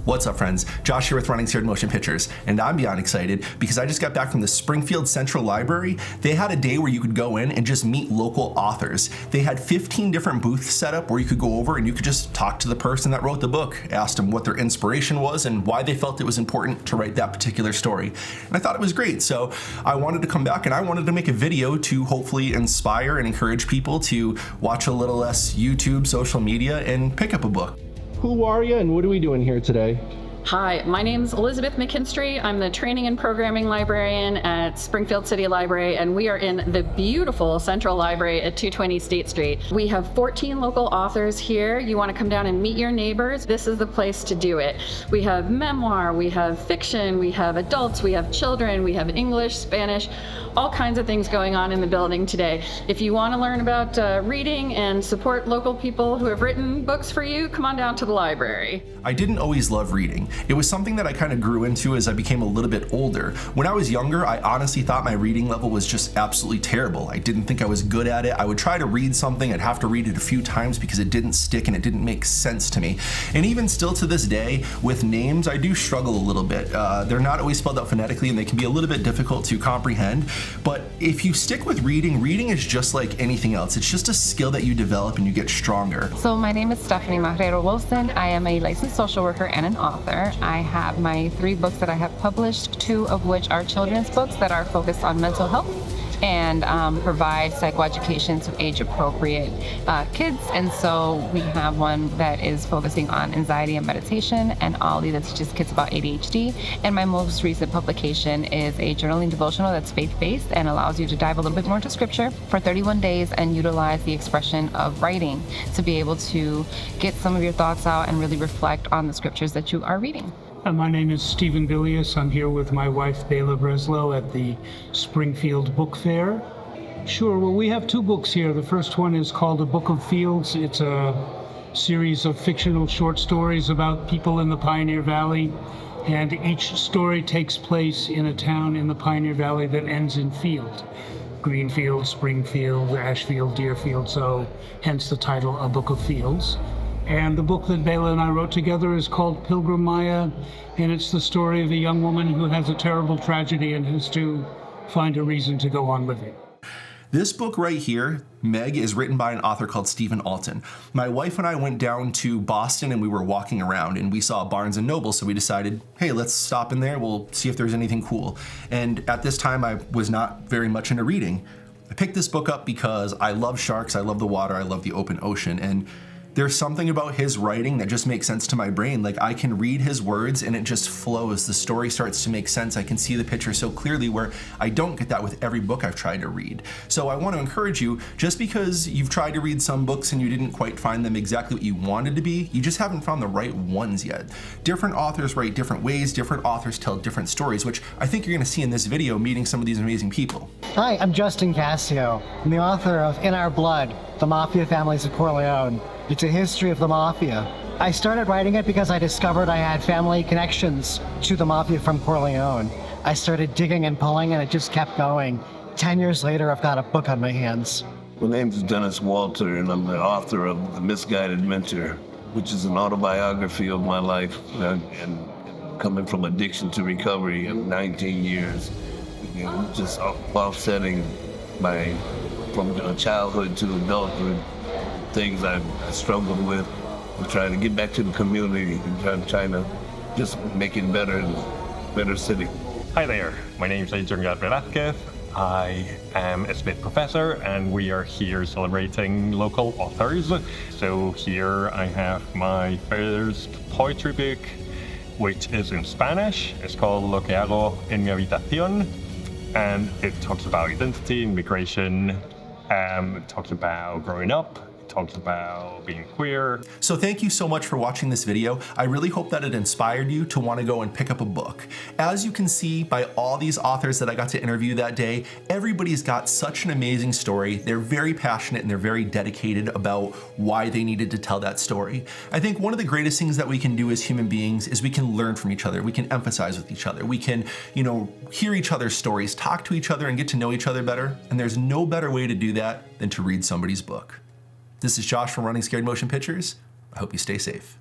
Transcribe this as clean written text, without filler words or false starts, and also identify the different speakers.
Speaker 1: What's up, friends? Josh here with Running Scared Motion Pictures, and I'm beyond excited because I just got back from the Springfield Central Library. They had a day where you could go in and just meet local authors. They had 15 different booths set up where you could go over and you could just talk to the person that wrote the book, asked them what their inspiration was and why they felt it was important to write that particular story. And I thought it was great, so I wanted to come back and I wanted to make a video to hopefully inspire and encourage people to watch a little less YouTube, social media, and pick up a book. Who are you and what are we doing here today?
Speaker 2: Hi, my name's Elizabeth McKinstry. I'm the Training and Programming Librarian at Springfield City Library, and we are in the beautiful Central Library at 220 State Street. We have 14 local authors here. You want to come down and meet your neighbors? This is the place to do it. We have memoir, we have fiction, we have adults, we have children, we have English, Spanish, all kinds of things going on in the building today. If you want to learn about reading and support local people who have written books for you, come on down to the library.
Speaker 1: I didn't always love reading. It was something that I kind of grew into as I became a little bit older. When I was younger, I honestly thought my reading level was just absolutely terrible. I didn't think I was good at it. I would try to read something, I'd have to read it a few times because it didn't stick and it didn't make sense to me. And even still to this day, with names, I do struggle a little bit. They're not always spelled out phonetically and they can be a little bit difficult to comprehend. But if you stick with reading, reading is just like anything else. It's just a skill that you develop and you get stronger.
Speaker 3: So my name is Stephanie Marrero Wilson. I am a licensed social worker and an author. I have my 3 books that I have published, 2 of which are children's books that are focused on mental health and provide psychoeducation to age-appropriate kids. And so we have one that is focusing on anxiety and meditation, and Ollie that teaches kids about ADHD. And my most recent publication is a journaling devotional that's faith-based and allows you to dive a little bit more into scripture for 31 days and utilize the expression of writing to be able to get some of your thoughts out and really reflect on the scriptures that you are reading.
Speaker 4: My name is Stephen Villius. I'm here with my wife, Bela Breslow, at the Springfield Book Fair. Sure, well, we have 2 books here. The first one is called A Book of Fields. It's a series of fictional short stories about people in the Pioneer Valley, and each story takes place in a town in the Pioneer Valley that ends in field. Greenfield, Springfield, Ashfield, Deerfield, so hence the title, A Book of Fields. And the book that Bela and I wrote together is called Pilgrim Maya, and it's the story of a young woman who has a terrible tragedy and has to find a reason to go on living.
Speaker 1: This book right here, Meg, is written by an author called Stephen Alton. My wife and I went down to Boston and we were walking around and we saw Barnes & Noble, so we decided, hey, let's stop in there, we'll see if there's anything cool. And at this time, I was not very much into reading. I picked this book up because I love sharks, I love the water, I love the open ocean, and there's something about his writing that just makes sense to my brain. Like, I can read his words and it just flows. The story starts to make sense. I can see the picture so clearly, where I don't get that with every book I've tried to read. So I want to encourage you, just because you've tried to read some books and you didn't quite find them exactly what you wanted to be, you just haven't found the right ones yet. Different authors write different ways, different authors tell different stories, which I think you're going to see in this video, meeting some of these amazing people.
Speaker 5: Hi, I'm Justin Cassio. I'm the author of In Our Blood, The Mafia Families of Corleone. It's a history of the Mafia. I started writing it because I discovered I had family connections to the Mafia from Corleone. I started digging and pulling and it just kept going. 10 years later, I've got a book on my hands.
Speaker 6: My name is Dennis Walter and I'm the author of The Misguided Mentor, which is an autobiography of my life and coming from addiction to recovery in 19 years. Just offsetting from childhood to adulthood, things I struggled with. I'm trying to get back to the community and trying to just make it better and better city.
Speaker 7: Hi there, my name is Adrian Velázquez. I am a Smith professor and we are here celebrating local authors. So here I have my first poetry book, which is in Spanish. It's called Lo que hago en mi habitación, and it talks about identity, immigration, it talks about growing up, talks about being queer.
Speaker 1: So thank you so much for watching this video. I really hope that it inspired you to want to go and pick up a book. As you can see by all these authors that I got to interview that day, everybody's got such an amazing story. They're very passionate and they're very dedicated about why they needed to tell that story. I think one of the greatest things that we can do as human beings is we can learn from each other. We can empathize with each other. We can, hear each other's stories, talk to each other and get to know each other better. And there's no better way to do that than to read somebody's book. This is Josh from Running Scared Motion Pictures. I hope you stay safe.